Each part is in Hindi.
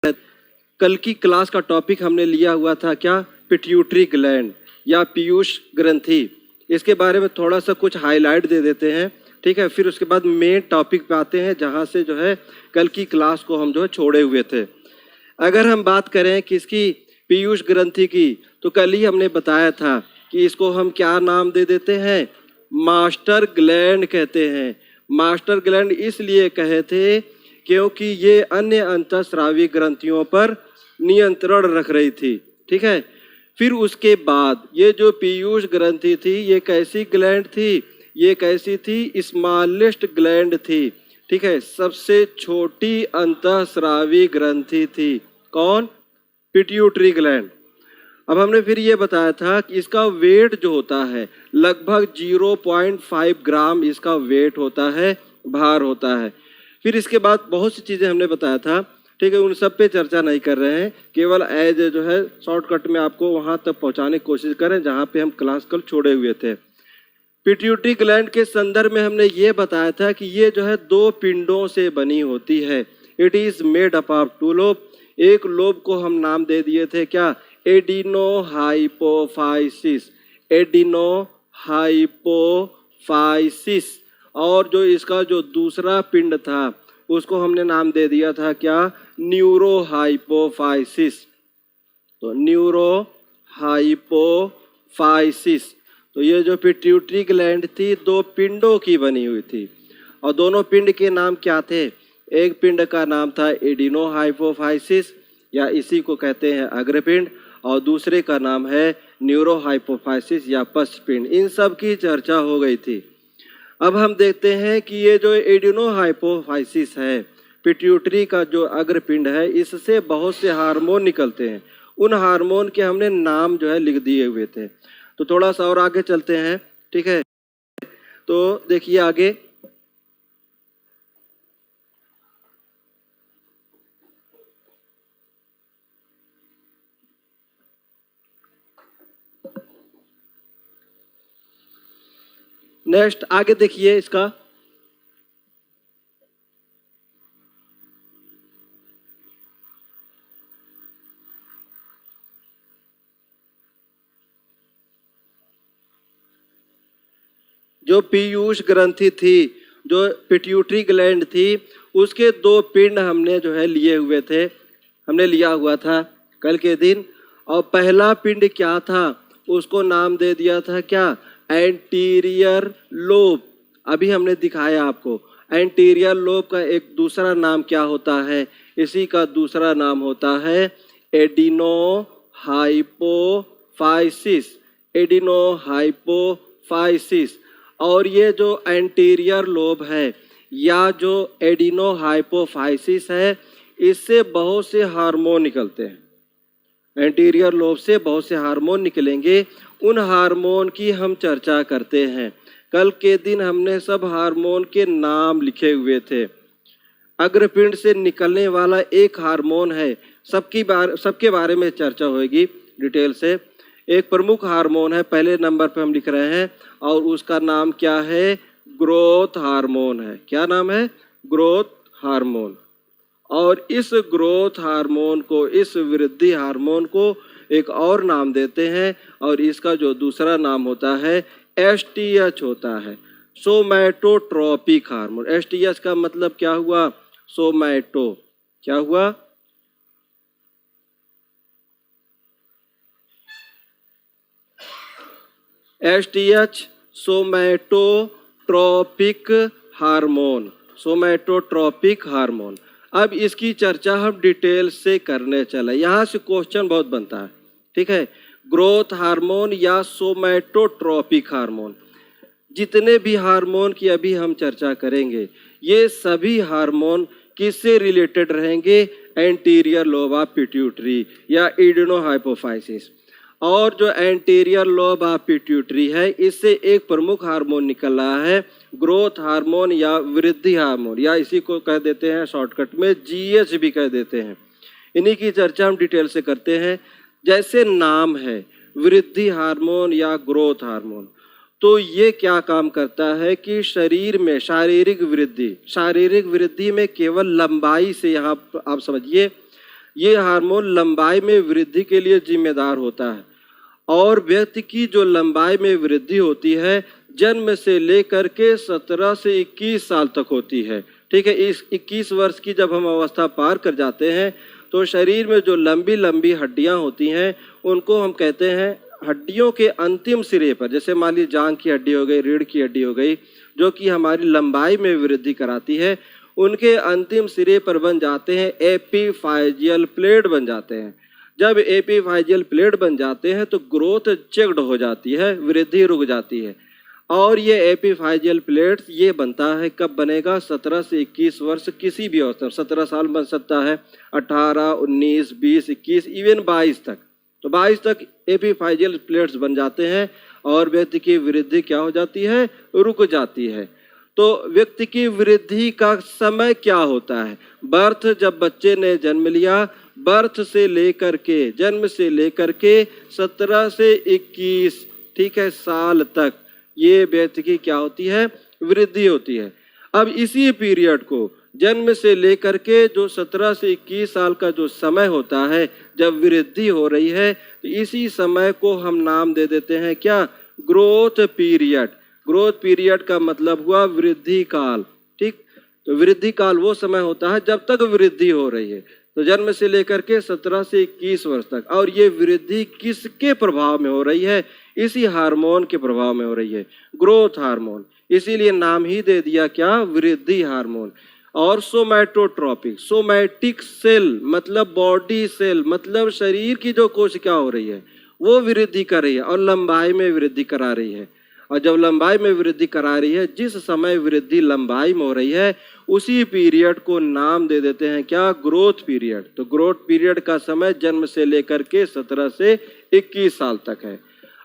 कल की क्लास का टॉपिक हमने लिया हुआ था क्या, पिट्यूटरी ग्लैंड या पीयूष ग्रंथि। इसके बारे में थोड़ा सा कुछ हाईलाइट दे देते हैं, ठीक है। फिर उसके बाद मेन टॉपिक पे आते हैं जहाँ से जो है कल की क्लास को हम जो है छोड़े हुए थे। अगर हम बात करें किसकी, पीयूष ग्रंथि की, तो कल ही हमने बताया था कि इसको हम क्या नाम दे देते हैं, मास्टर ग्लैंड कहते हैं। मास्टर ग्लैंड इसलिए कहे थे क्योंकि ये अन्य अंतःस्रावी ग्रंथियों पर नियंत्रण रख रही थी, ठीक है। फिर उसके बाद ये जो पीयूष ग्रंथि थी ये कैसी ग्लैंड थी, ये कैसी थी, स्मॉलेस्ट ग्लैंड थी, ठीक है। सबसे छोटी अंतःस्रावी ग्रंथि थी। कौन? Pituitary gland. अब हमने फिर ये बताया था कि इसका वेट जो होता है लगभग 0.5 ग्राम इसका वेट होता है, भार होता है। फिर इसके बाद बहुत सी चीज़ें हमने बताया था, ठीक है। उन सब पे चर्चा नहीं कर रहे हैं, केवल एज जो है शॉर्टकट में आपको वहाँ तक पहुँचाने की कोशिश करें जहाँ पे हम क्लास कल छोड़े हुए थे। पिट्यूटरी ग्लैंड के संदर्भ में हमने ये बताया था कि ये जो है दो पिंडों से बनी होती है। It is made up of two lobe. एक लोब को हम नाम दे दिए थे क्या, एडिनोहाइपोफाइसिस, एडिनोहाइपोफाइसिस। और जो इसका जो दूसरा पिंड था उसको हमने नाम दे दिया था क्या, न्यूरोहाइपोफाइसिस। तो न्यूरोहाइपोफाइसिस। तो ये जो पिट्यूटरी ग्लैंड थी दो पिंडों की बनी हुई थी, और दोनों पिंड के नाम क्या थे, एक पिंड का नाम था एडिनोहाइपोफाइसिस या इसी को कहते हैं अग्रपिंड, और दूसरे का नाम है न्यूरोहाइपोफाइसिस या पश्चपिंड। इन सब की चर्चा हो गई थी। अब हम देखते हैं कि ये जो एडिनोहाइपोफाइसिस है, पिट्यूटरी का जो अग्रपिंड है, इससे बहुत से हार्मोन निकलते हैं। उन हार्मोन के हमने नाम जो है लिख दिए हुए थे। तो थोड़ा सा और आगे चलते हैं, ठीक है। तो देखिए आगे, नेक्स्ट आगे देखिए इसका, जो पीयूष ग्रंथि थी, जो पिट्यूटरी ग्लैंड थी, उसके दो पिंड हमने जो है लिए हुए थे, हमने लिया हुआ था कल के दिन। और पहला पिंड क्या था, उसको नाम दे दिया था क्या, एंटीरियर लोब। अभी हमने दिखाया आपको एंटीरियर लोब का एक दूसरा नाम क्या होता है, इसी का दूसरा नाम होता है एडिनोहाइपोफाइसिस, एडिनोहाइपोफाइसिस। और ये जो एंटीरियर लोब है या जो एडिनोहाइपोफाइसिस है, इससे बहुत से हार्मोन निकलते हैं। एंटीरियर लोब से बहुत से हार्मोन निकलेंगे, उन हार्मोन की हम चर्चा करते हैं। कल के दिन हमने सब हार्मोन के नाम लिखे हुए थे। अग्रपिंड से निकलने वाला एक हार्मोन है, सबके बारे में चर्चा होगी डिटेल से। एक प्रमुख हार्मोन है, पहले नंबर पे हम लिख रहे हैं, और उसका नाम क्या है, ग्रोथ हार्मोन है। क्या नाम है, ग्रोथ हार्मोन। और इस ग्रोथ हार्मोन को, इस वृद्धि हार्मोन को एक और नाम देते हैं, और इसका जो दूसरा नाम होता है एसटीएच होता है, सोमैटोट्रोपिक हार्मोन। एसटीएच का मतलब क्या हुआ, सोमैटो, क्या हुआ, एसटीएच सोमैटोट्रोपिक हार्मोन, सोमैटोट्रोपिक हार्मोन। अब इसकी चर्चा हम डिटेल से करने चले, यहाँ से क्वेश्चन बहुत बनता है, ठीक है। ग्रोथ हार्मोन या सोमैटोट्रोपिक हार्मोन, जितने भी हार्मोन की अभी हम चर्चा करेंगे, ये सभी हार्मोन किससे रिलेटेड रहेंगे, एंटीरियर लोब ऑफ पिट्यूटरी या एडिनोहाइपोफाइसिस। और जो एंटीरियर लोब ऑफ पिट्यूटरी है, इससे एक प्रमुख हार्मोन निकल रहा है, ग्रोथ हार्मोन या वृद्धि हार्मोन, या इसी को कह देते हैं शॉर्टकट में जीएच भी कह देते हैं। इन्हीं की चर्चा हम डिटेल से करते हैं। जैसे नाम है वृद्धि हार्मोन या ग्रोथ हार्मोन, तो ये क्या काम करता है कि शरीर में शारीरिक वृद्धि में केवल लंबाई से, यहाँ आप समझिए, ये हार्मोन लंबाई में वृद्धि के लिए जिम्मेदार होता है। और व्यक्ति की जो लंबाई में वृद्धि होती है जन्म से लेकर के 17 से 21 साल तक होती है। ठीक है, इस 21 वर्ष की जब हम अवस्था पार कर जाते हैं तो शरीर में जो लंबी लंबी हड्डियां होती हैं उनको हम कहते हैं हड्डियों के अंतिम सिरे पर, जैसे मान लीजिए जांघ की हड्डी हो गई, रीढ़ की हड्डी हो गई, जो कि हमारी लंबाई में वृद्धि कराती है, उनके अंतिम सिरे पर बन जाते हैं एपीफाइजियल प्लेट बन जाते हैं। जब एपीफाइजियल प्लेट बन जाते हैं तो ग्रोथ चेक्ड हो जाती है, वृद्धि रुक जाती है। और ये एपीफाइजियल प्लेट्स ये बनता है कब बनेगा? 17 से 21 वर्ष किसी भी अवस्था, 17 साल बन सकता है, 18, 19, 20, 21, इवन 22 तक। तो 22 तक एपीफाइजियल प्लेट्स बन जाते हैं और व्यक्ति की वृद्धि क्या हो जाती है? रुक जाती है। तो व्यक्ति की वृद्धि का समय क्या होता है? बर्थ, जब बच्चे ने जन्म लिया, बर्थ से लेकर के, जन्म से लेकर के 17 से 21, ठीक है, साल तक ये व्यक्ति की क्या होती है? वृद्धि होती है। अब इसी पीरियड को जन्म से लेकर के जो 17 से 21 साल का जो समय होता है जब वृद्धि हो रही है, तो इसी समय को हम नाम दे देते हैं क्या? Growth period. ग्रोथ पीरियड का मतलब हुआ वृद्धि काल। ठीक, तो वृद्धि काल वो समय होता है जब तक वृद्धि हो रही है, तो जन्म से लेकर के 17 से 21 वर्ष तक। और ये वृद्धि किसके प्रभाव में हो रही है? इसी हार्मोन के प्रभाव में हो रही है, ग्रोथ हार्मोन। इसीलिए नाम ही दे दिया क्या? वृद्धि हार्मोन। और सोमैटोट्रोपिक, सोमैटिक सेल मतलब बॉडी सेल, मतलब शरीर की जो कोशिका हो रही है वो वृद्धि कर रही है और लंबाई में वृद्धि करा रही है। और जब लंबाई में वृद्धि करा रही है, जिस समय वृद्धि लंबाई में हो रही है, उसी पीरियड को नाम दे देते हैं क्या? Growth period. तो ग्रोथ पीरियड का समय जन्म से लेकर के 17 से 21 साल तक है।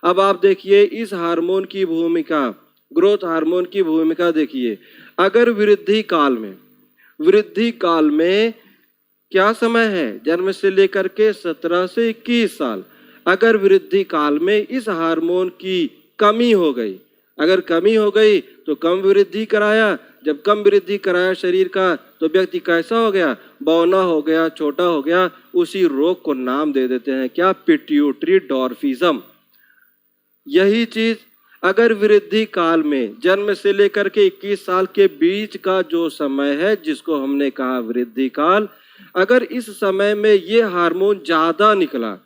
अब आप देखिए इस हार्मोन की भूमिका, ग्रोथ हार्मोन की भूमिका देखिए। अगर वृद्धि काल में क्या समय है? जन्म से लेकर के 17 से 21 साल। अगर वृद्धि काल में इस हार्मोन की कमी हो गई, अगर कमी हो गई तो कम वृद्धि कराया, जब कम वृद्धि कराया शरीर का तो व्यक्ति कैसा हो गया? बौना हो गया, छोटा हो गया। उसी रोग को नाम दे देते हैं क्या? पिट्यूटरी डॉर्फिज्म। यही चीज अगर वृद्धि काल में जन्म से लेकर के 21 साल के बीच का जो समय है जिसको हमने कहा वृद्धि काल, अगर इस समय में ये हार्मोन ज्यादा निकला,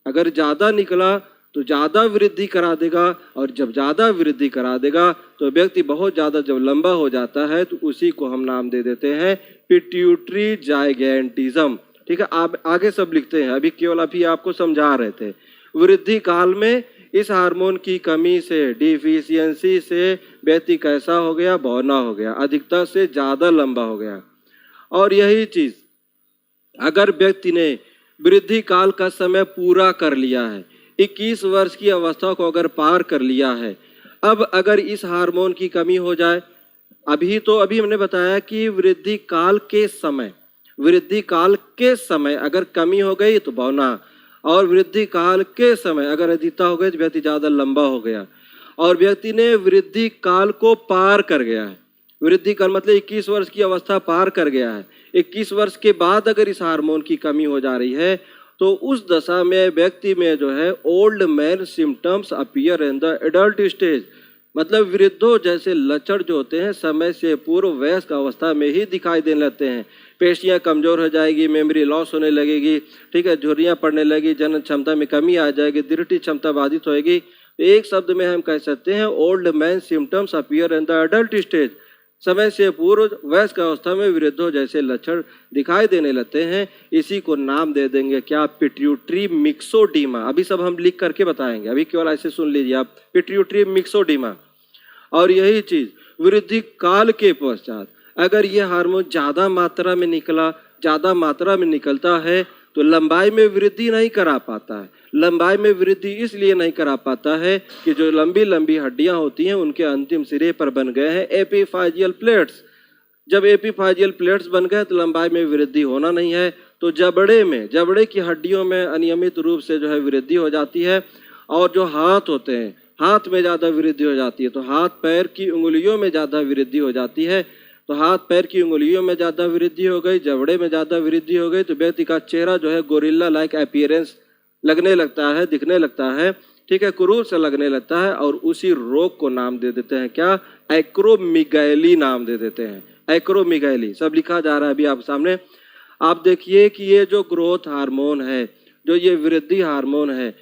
अगर ज्यादा निकला तो ज्यादा वृद्धि करा देगा, और जब ज्यादा वृद्धि करा देगा तो व्यक्ति बहुत ज्यादा जब लंबा हो जाता है तो उसी को हम नाम दे देते हैं पिट्यूटरी जाइगेंटिज्म। ठीक है, आप आगे सब लिखते हैं, अभी केवल अभी आपको समझा रहे थे। वृद्धि काल में इस हार्मोन की कमी से, डिफिशियंसी से व्यक्ति कैसा हो गया? बौना हो गया, अधिकता से ज्यादा लंबा हो गया। और यही चीज अगर व्यक्ति ने वृद्धि काल का समय पूरा कर लिया है, 21 वर्ष की अवस्था को अगर पार कर लिया है, अब अगर इस हार्मोन की कमी हो जाए, अभी हमने बताया कि वृद्धि काल के समय अगर कमी हो गई तो बौना, और वृद्धि काल के समय अगर अधिकता हो गई तो व्यक्ति ज्यादा लंबा हो गया, और व्यक्ति ने वृद्धि काल को पार कर गया है। वृद्धि काल मतलब 21 वर्ष की अवस्था पार कर गया है। 21 वर्ष के बाद अगर इस हार्मोन की कमी हो जा रही है तो उस दशा में व्यक्ति में जो है old man symptoms appear in the adult stage, मतलब वृद्धों जैसे लक्षण जो होते हैं समय से पूर्व वयस्क अवस्था में ही दिखाई देने लगते हैं। पेशियां कमजोर हो जाएगी, मेमोरी लॉस होने लगेगी, ठीक है, झुर्रियां पड़ने लगी, जनन क्षमता में कमी आ जाएगी, दृष्टि क्षमता बाधित होएगी। एक शब्द में हम कह सकते हैं old man symptoms appear in the adult stage, समय से पूर्व वयस्क अवस्था में वृद्धों जैसे लक्षण दिखाई देने लगते हैं। इसी को नाम दे देंगे क्या? पिट्यूटरी मिक्सोडीमा। अभी सब हम लिख करके बताएंगे, अभी केवल ऐसे सुन लीजिए आप, पिट्यूटरी मिक्सोडीमा। और यही चीज वृद्धि काल के पश्चात अगर ये हार्मोन ज्यादा मात्रा में निकलता है तो लंबाई में वृद्धि नहीं करा पाता है। लंबाई में वृद्धि इसलिए नहीं करा पाता है कि जो लंबी लंबी हड्डियां होती हैं उनके अंतिम सिरे पर बन गए हैं एपीफाइजियल प्लेट्स। जब एपीफाइजियल प्लेट्स बन गए तो लंबाई में वृद्धि होना नहीं है, तो जबड़े की हड्डियों में अनियमित रूप से जो है वृद्धि हो जाती है। और जो हाथ होते हैं, हाथ में ज़्यादा वृद्धि हो जाती है, तो हाथ पैर की उंगलियों में ज़्यादा वृद्धि हो जाती है। तो हाथ पैर की उंगलियों में ज़्यादा वृद्धि हो गई, जबड़े में ज़्यादा वृद्धि हो गई, तो व्यक्ति का चेहरा जो है गोरिल्ला लाइक अपीयरेंस लगने लगता है, दिखने लगता है, ठीक है, क्रूर से लगने लगता है। और उसी रोग को नाम दे देते हैं क्या? एक्रोमीगैली नाम दे देते हैं, एक्रोमीगैली। सब लिखा जा रहा है अभी आप सामने। आप देखिए कि ये जो ग्रोथ हार्मोन है, जो ये वृद्धि हार्मोन है,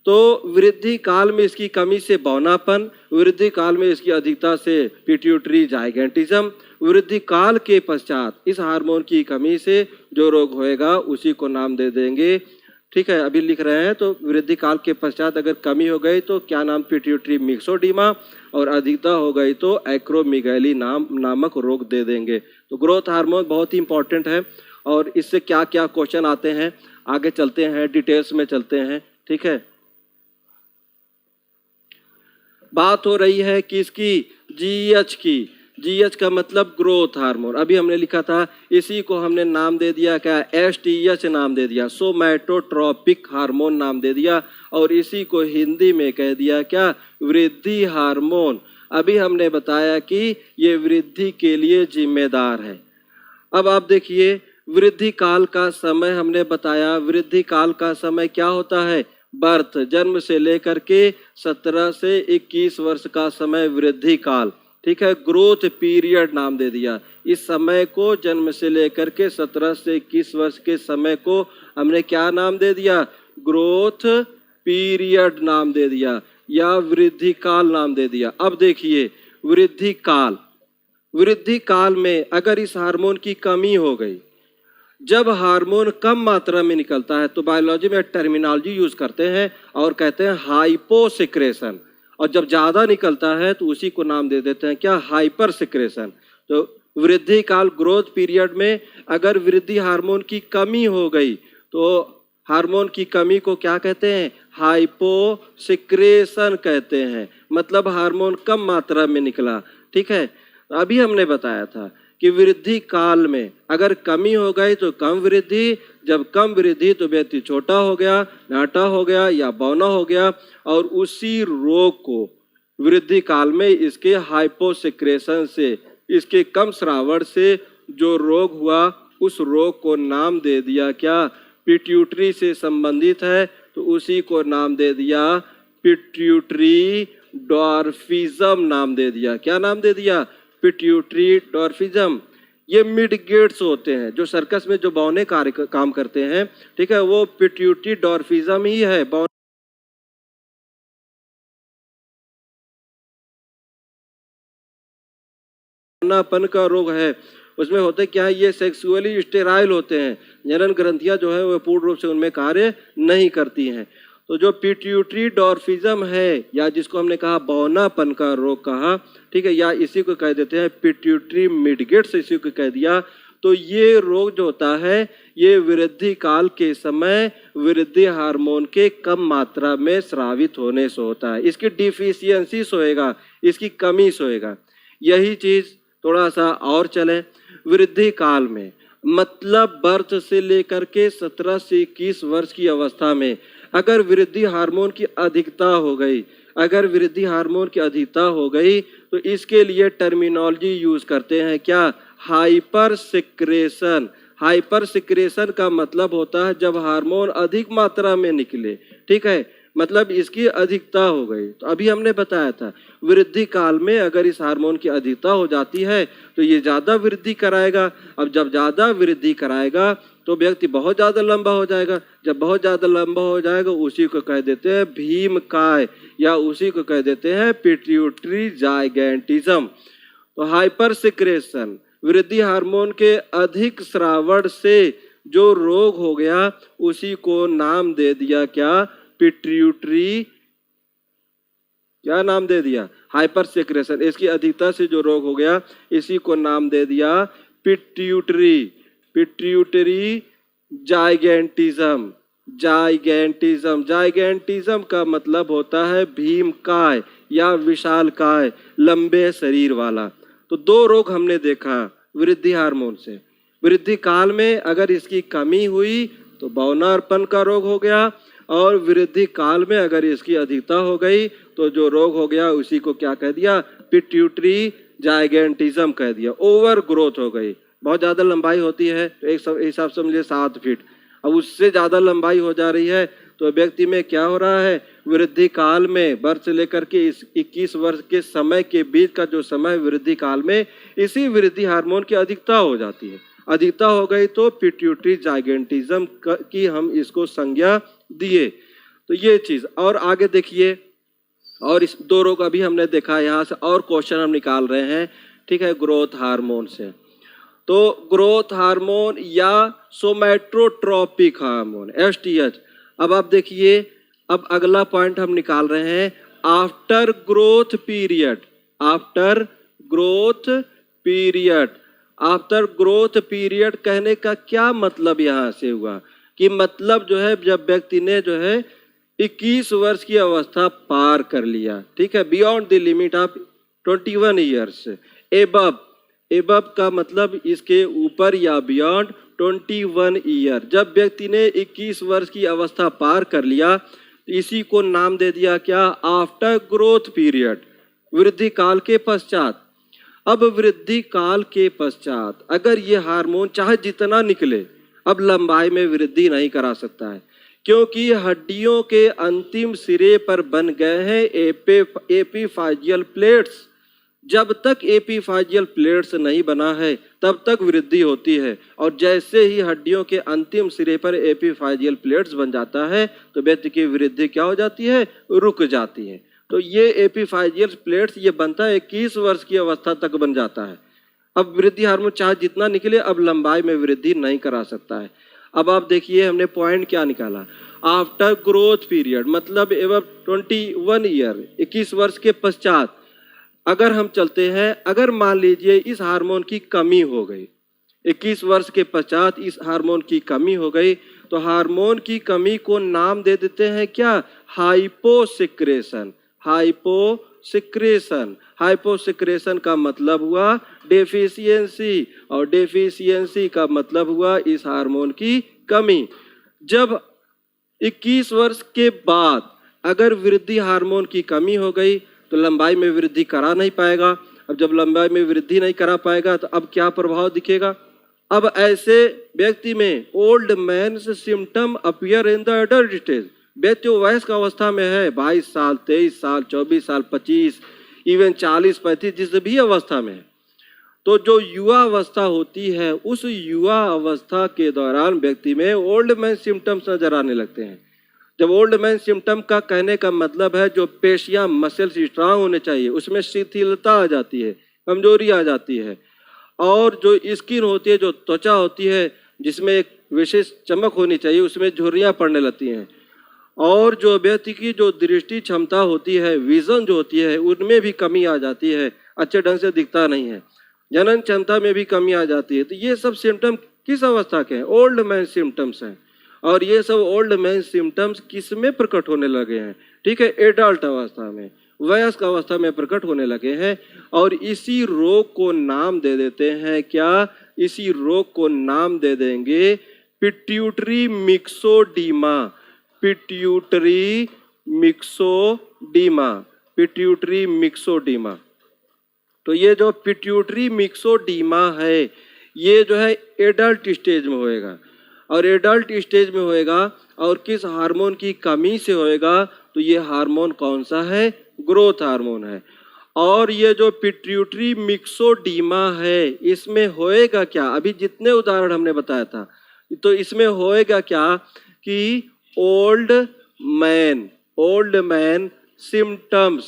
तो वृद्धि काल में इसकी कमी से बौनापन, वृद्धि काल में इसकी अधिकता से पिट्यूटरी जाइगेंटिज्म, वृद्धि काल के पश्चात इस हार्मोन की कमी से जो रोग होएगा उसी को नाम दे देंगे, ठीक है। अभी लिख रहे हैं, तो वृद्धि काल के पश्चात अगर कमी हो गई तो क्या नाम? पिट्यूटरी मिक्सोडीमा, और अधिकता हो गई तो एक्रोमीगैली नामक रोग दे देंगे। तो ग्रोथ हार्मोन बहुत ही इंपॉर्टेंट है, और इससे क्या क्या क्वेश्चन आते हैं आगे चलते हैं, डिटेल्स में चलते हैं, ठीक है। बात हो रही है किसकी? जीएच की। जीएच का मतलब ग्रोथ हार्मोन। अभी हमने लिखा था, इसी को हमने नाम दे दिया क्या? एसटीएच नाम दे दिया, सोमैटोट्रोपिक हार्मोन नाम दे दिया, और इसी को हिंदी में कह दिया क्या? वृद्धि हार्मोन। अभी हमने बताया कि ये वृद्धि के लिए जिम्मेदार है। अब आप देखिए, वृद्धि काल का समय हमने बताया। वृद्धि काल का समय क्या होता है? बर्थ, जन्म से लेकर के 17 से 21 वर्ष का समय वृद्धि काल, ठीक है। ग्रोथ पीरियड नाम दे दिया। इस समय को, जन्म से लेकर के 17 से 21 वर्ष के समय को हमने क्या नाम दे दिया? ग्रोथ पीरियड नाम दे दिया, या वृद्धि काल नाम दे दिया। अब देखिए, वृद्धि काल, वृद्धि काल में अगर इस हार्मोन की कमी हो गई, जब हार्मोन कम मात्रा में निकलता है तो बायोलॉजी में टर्मिनोलॉजी यूज करते हैं और कहते हैं हाइपोसिक्रेशन, और जब ज्यादा निकलता है तो उसी को नाम दे देते हैं क्या? Hyper secretion. तो वृद्धि काल, ग्रोथ पीरियड में अगर वृद्धि हार्मोन की कमी हो गई तो हार्मोन की कमी को क्या कहते हैं? हाइपोसिक्रेशन कहते हैं, मतलब हार्मोन कम मात्रा में निकला, ठीक है। अभी हमने बताया था कि वृद्धि काल में अगर कमी हो गई तो कम वृद्धि, जब कम वृद्धि तो व्यक्ति छोटा हो गया, नाटा हो गया या बौना हो गया, और उसी रोग को वृद्धि काल में इसके हाइपोसिक्रेशन से, इसके कम श्रावण से जो रोग हुआ, उस रोग को नाम दे दिया क्या? पिट्यूटरी से संबंधित है तो उसी को नाम दे दिया पिट्यूटरी डॉर्फिज्म नाम दे दिया। क्या नाम दे दिया? पिट्यूटरी डॉर्फिज्म। ये मिड गेट्स होते हैं, जो सर्कस में जो बौने काम करते हैं, ठीक है, वो पिट्यूटरी डॉर्फिज्म ही है। बौनापन का रोग है, उसमें होते क्या है? ये सेक्सुअली स्टेराइल होते हैं, जनन ग्रंथियां जो है वो पूर्ण रूप से उनमें कार्य नहीं करती हैं। तो जो पिट्यूटरी डॉर्फिज्म है, या जिसको हमने कहा बौनापन का रोग कहा, ठीक है, या इसी को कह देते हैं पिट्यूटरी मिडगेट्स, इसी को कह दिया। तो ये रोग जो होता है, ये वृद्धि काल के समय वृद्धि हार्मोन के कम मात्रा में स्रावित होने से होता है। इसकी डिफिशियंसी से होएगा, इसकी कमी से होएगा। यही चीज थोड़ा सा और चले, वृद्धि काल में मतलब बर्थ से लेकर के 17 से 21 वर्ष की अवस्था में अगर वृद्धि हार्मोन की अधिकता हो गई, अगर वृद्धि हार्मोन की अधिकता हो गई तो इसके लिए टर्मिनोलॉजी यूज करते हैं क्या? Hyper secretion. हाइपर सिक्रेशन का मतलब होता है जब हार्मोन अधिक मात्रा में निकले, ठीक है, मतलब इसकी अधिकता हो गई। तो अभी हमने बताया था वृद्धि काल में अगर इस हार्मोन की अधिकता हो जाती है तो ये ज्यादा वृद्धि कराएगा। अब जब ज्यादा वृद्धि कराएगा तो व्यक्ति बहुत ज्यादा लंबा हो जाएगा। जब बहुत ज्यादा लंबा हो जाएगा उसी को कह देते हैं भीमकाय, या उसी को कह देते हैं पिट्यूटरी जाइगेंटिज्म। तो हाइपर सिक्रेशन, वृद्धि हार्मोन के अधिक स्रावण से जो रोग हो गया उसी को नाम दे दिया क्या? पिट्यूटरी, क्या नाम दे दिया? Hyper secretion. इसकी अधिकता से जो रोग हो गया इसी को नाम दे दिया pituitary, pituitary gigantism. Gigantism, gigantism का मतलब होता है भीमकाय या विशालकाय, लंबे शरीर वाला। तो दो रोग हमने देखा वृद्धि हार्मोन से। वृद्धि काल में अगर इसकी कमी हुई तो बौनापन का रोग हो गया, और वृद्धि काल में अगर इसकी अधिकता हो गई तो जो रोग हो गया उसी को क्या कह दिया? पिट्यूटरी जाइगेंटिज्म कह दिया, ओवर ग्रोथ हो गई। बहुत ज़्यादा लंबाई होती है तो एक हिसाब से समझिए 7 फीट, अब उससे ज़्यादा लंबाई हो जा रही है तो व्यक्ति में क्या हो रहा है, वृद्धि काल में बर्थ से लेकर के इस 21 वर्ष के समय के बीच का जो समय वृद्धि काल में इसी वृद्धि हार्मोन की अधिकता हो जाती है। अधिकता हो गई तो पिट्यूटरी जाइगेंटिज्म की हम इसको संज्ञा दिए। तो ये चीज़, और आगे देखिए, और इस दो रोग अभी हमने देखा, यहाँ से और क्वेश्चन हम निकाल रहे हैं, ठीक है, ग्रोथ हार्मोन से। तो ग्रोथ हार्मोन या सोमैट्रोट्रोपिक हार्मोन STH। अब आप देखिए, अब अगला पॉइंट हम निकाल रहे हैं, after growth period. After growth period, after growth period कहने का क्या मतलब यहाँ से हुआ कि मतलब जो है जब व्यक्ति ने जो है 21 वर्ष की अवस्था पार कर लिया, ठीक है, beyond the limit of 21 years, above, above का मतलब इसके ऊपर या बियॉन्ड 21 ईयर, जब व्यक्ति ने 21 वर्ष की अवस्था पार कर लिया इसी को नाम दे दिया क्या, आफ्टर ग्रोथ पीरियड, वृद्धि काल के पश्चात। अब वृद्धि काल के पश्चात अगर ये हार्मोन चाहे जितना निकले अब लंबाई में वृद्धि नहीं करा सकता है, क्योंकि हड्डियों के अंतिम सिरे पर बन गए हैं एपिफाइजियल प्लेट्स। जब तक एपिफाइजियल प्लेट्स नहीं बना है तब तक वृद्धि होती है, और जैसे ही हड्डियों के अंतिम सिरे पर एपिफाइजियल प्लेट्स बन जाता है तो व्यक्ति की वृद्धि क्या हो जाती है, रुक जाती है। तो ये एपिफाइजियल प्लेट्स ये बनता है 21 वर्ष की अवस्था तक बन जाता है। अब वृद्धि हार्मोन चाहे जितना निकले अब लंबाई में वृद्धि नहीं करा सकता है। अब आप देखिए हमने पॉइंट क्या निकाला, आफ्टर ग्रोथ पीरियड मतलब एवं 21 ईयर, 21 वर्ष के पश्चात अगर हम चलते हैं, अगर मान लीजिए इस हार्मोन की कमी हो गई, 21 वर्ष के पश्चात इस हार्मोन की कमी हो गई, तो हार्मोन की कमी को नाम दे देते हैं क्या, हाइपोसिक्रेशन। हाइपोसिक्रेशन, हाइपोसिक्रेशन का मतलब हुआ डेफिशिएंसी, और डेफिशिएंसी का मतलब हुआ इस हार्मोन की कमी। जब 21 वर्ष के बाद अगर वृद्धि हार्मोन की कमी हो गई तो लंबाई में वृद्धि करा नहीं पाएगा। अब जब लंबाई में वृद्धि नहीं करा पाएगा तो अब क्या प्रभाव दिखेगा, अब ऐसे व्यक्ति में old man symptom appear in the adult stage. व्यक्ति वयस्क अवस्था में है, 22 साल, 23 साल, 24 साल, 25, इवन 40, 35, जिस भी अवस्था में है, तो जो युवा अवस्था होती है उस युवा अवस्था के दौरान व्यक्ति में ओल्ड मैन सिम्टम्स नजर आने लगते हैं। जब ओल्ड मैन सिम्टम का कहने का मतलब है जो पेशियां मसल्स स्ट्रांग होने चाहिए उसमें शिथिलता आ जाती है, कमजोरी आ जाती है, और जो स्किन होती है, जो त्वचा होती है जिसमें एक विशेष चमक होनी चाहिए उसमें झुर्रियां पड़ने लगती हैं, और जो व्यक्ति की जो दृष्टि क्षमता होती है, विजन जो होती है, उनमें भी कमी आ जाती है, अच्छे ढंग से दिखता नहीं है, जनन क्षमता में भी कमी आ जाती है। तो ये सब सिम्टम किस अवस्था के हैं, ओल्ड मैन सिम्टम्स हैं। और ये सब ओल्ड मैन सिम्टम्स किस में प्रकट होने लगे हैं, ठीक है, एडल्ट अवस्था में, वयस्क अवस्था में प्रकट होने लगे हैं। और इसी रोग को नाम दे देते हैं क्या, इसी रोग को नाम दे देंगे pituitary myxoedema. Pituitary myxoedema, pituitary myxoedema. तो ये जो पिट्यूटरी मिक्सोडीमा है ये जो है एडल्ट स्टेज में होएगा, और एडल्ट स्टेज में होएगा और किस हार्मोन की कमी से होएगा, तो ये हार्मोन कौन सा है, ग्रोथ हार्मोन है। और ये जो पिट्यूटरी मिक्सोडीमा है इसमें होएगा क्या, अभी जितने उदाहरण हमने बताया था तो इसमें होएगा क्या कि old man symptoms,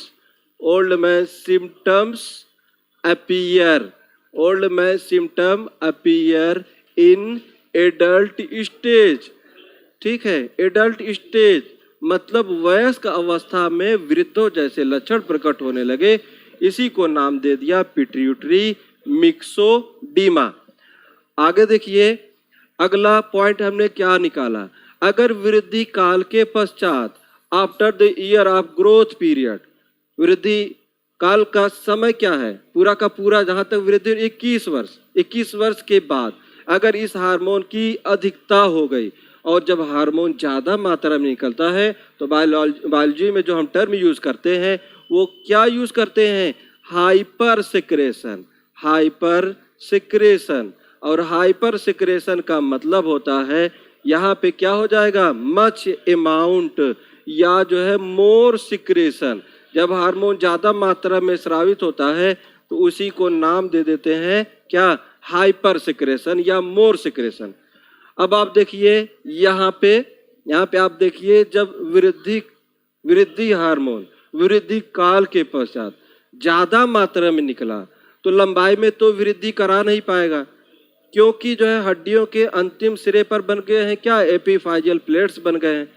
old man symptoms appear, old man symptom appear in adult stage, ठीक है, एडल्ट स्टेज मतलब वयस्क अवस्था में वृद्धों जैसे लक्षण प्रकट होने लगे, इसी को नाम दे दिया पिट्यूटरी मिक्सोडीमा। आगे देखिए अगला पॉइंट हमने क्या निकाला, अगर वृद्धि काल के पश्चात after the year of growth period, वृद्धि काल का समय क्या है, पूरा का पूरा जहां तक वृद्धि 21 वर्ष के बाद अगर इस हार्मोन की अधिकता हो गई, और जब हार्मोन ज़्यादा मात्रा में निकलता है तो बायोलॉजी में जो हम टर्म यूज़ करते हैं वो क्या यूज़ करते हैं, हाइपर सिक्रेशन। हाइपर सिक्रेशन, और हाइपर सिक्रेशन का मतलब होता है यहाँ पे क्या हो जाएगा, मच अमाउंट या जो है मोर सिक्रेशन। जब हार्मोन ज्यादा मात्रा में स्रावित होता है तो उसी को नाम दे देते हैं क्या, हाइपर सिक्रेशन या मोर सिक्रेशन। अब आप देखिए यहाँ पे आप देखिए, जब वृद्धि हार्मोन वृद्धि काल के पश्चात ज्यादा मात्रा में निकला तो लंबाई में तो वृद्धि करा नहीं पाएगा, क्योंकि जो है हड्डियों के अंतिम सिरे पर बन गए हैं क्या, एपिफाइजियल प्लेट्स बन गए हैं।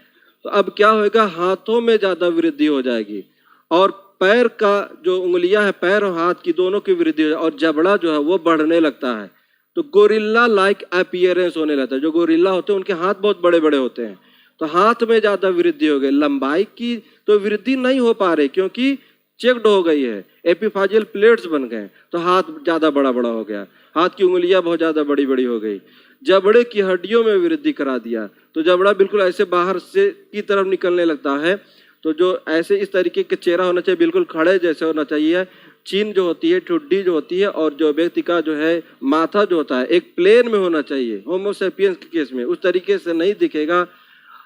तो अब क्या होगा, हाथों में ज्यादा वृद्धि हो जाएगी और पैर का जो उंगलियां है, पैर और हाथ की दोनों की वृद्धि हो जाए, और जबड़ा जो है वो बढ़ने लगता है। तो गोरिल्ला लाइक अपीयरेंस होने लगता है। जो गोरिल्ला होते हैं उनके हाथ बहुत बड़े बड़े होते हैं, तो हाथ में ज्यादा वृद्धि हो गई। लंबाई की तो वृद्धि नहीं हो पा रही क्योंकि चेक्ड हो गई है, एपिफाजियल प्लेट्स बन गए, तो हाथ ज्यादा बड़ा बड़ा हो गया, हाथ की उंगलियां बहुत ज्यादा बड़ी बड़ी हो गई। जबड़े की हड्डियों में वृद्धि करा दिया तो जबड़ा बिल्कुल ऐसे बाहर से की तरफ निकलने लगता है। तो जो ऐसे इस तरीके के चेहरा होना चाहिए, बिल्कुल खड़े जैसे होना चाहिए। चीन जो होती है, ठुड्डी जो होती है, और जो व्यक्ति का जो है माथा जो होता है एक प्लेन में होना चाहिए। होमोसेपियंस के केस में उस तरीके से नहीं दिखेगा।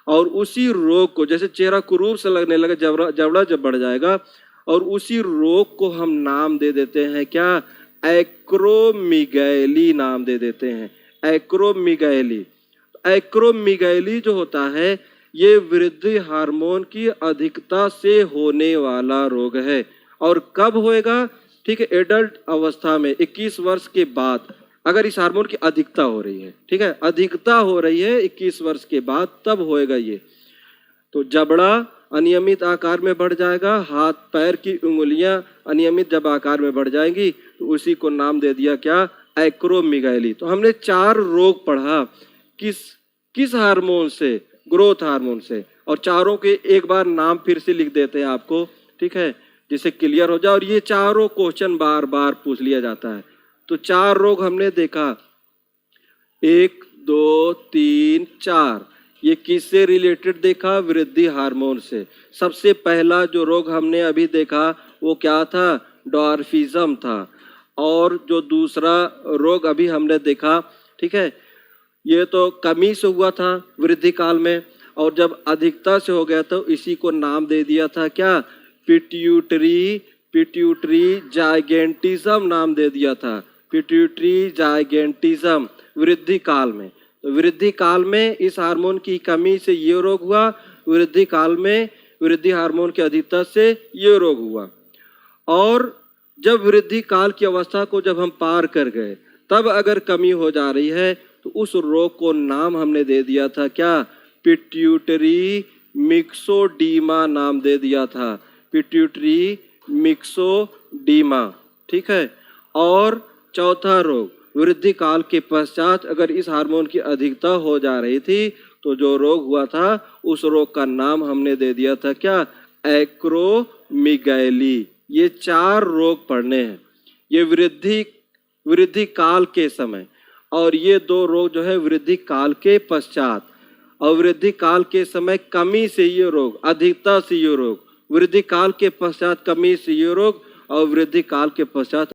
और उसी रोग को, जैसे चेहरा कुरूप से लगने लगे, जबड़ा जब बढ़ जाएगा, और उसी रोग को हम नाम दे देते हैं क्या, एक्रोमीगैली नाम दे देते हैं, एक्रोमीगैली। एक्रोमीगैली जो होता है ये वृद्धि हार्मोन की अधिकता से होने वाला रोग है। और कब होएगा, ठीक है, एडल्ट अवस्था में 21 वर्ष के बाद, अगर इस हार्मोन की अधिकता हो रही है, ठीक है, अधिकता हो रही है 21 वर्ष के बाद, तब होएगा ये। तो जबड़ा अनियमित आकार में बढ़ जाएगा, हाथ पैर की उंगलियां अनियमित जब आकार में बढ़ जाएंगी तो उसी को नाम दे दिया क्या, एक्रोमीगैली। तो हमने 4 रोग पढ़ा, किस हार्मोन से, ग्रोथ हार्मोन से, और चारों के एक बार नाम फिर से लिख देते हैं आपको, ठीक है, जिससे क्लियर हो जाए। और ये चारों क्वेश्चन बार बार पूछ लिया जाता है। तो 4 रोग हमने देखा, 1 2 3 4। ये किससे रिलेटेड देखा, वृद्धि हार्मोन से। सबसे पहला जो रोग हमने अभी देखा वो क्या था, डॉर्फिज्म था। और जो दूसरा रोग अभी हमने देखा, ठीक है, ये तो कमी से हुआ था वृद्धि काल में, और जब अधिकता से हो गया तो इसी को नाम दे दिया था क्या, पिट्यूटरी जाइगेंटिज्म नाम दे दिया था, पिट्यूटरी जाइगेंटिज्म वृद्धि काल में। तो वृद्धि काल में इस हार्मोन की कमी से ये रोग हुआ, वृद्धि काल में वृद्धि हार्मोन की अधिकता से ये रोग हुआ। और जब वृद्धि काल की अवस्था को जब हम पार कर गए, तब अगर कमी हो जा रही है तो उस रोग को नाम हमने दे दिया था क्या, पिट्यूटरी मिक्सोडीमा नाम दे दिया था, पिट्यूटरी मिक्सोडीमा, ठीक है। और चौथा रोग, वृद्धि काल के पश्चात अगर इस हार्मोन की अधिकता हो जा रही थी तो जो रोग हुआ था उस रोग का नाम हमने दे दिया था क्या, एक्रोमीगैली। ये 4 रोग पढ़ने हैं, ये वृद्धि काल के समय, और ये 2 रोग जो है वृद्धि काल के पश्चात। और वृद्धि काल के समय कमी से ये रोग, अधिकता से ये रोग, वृद्धि काल के पश्चात कमी से ये रोग, और वृद्धि काल के पश्चात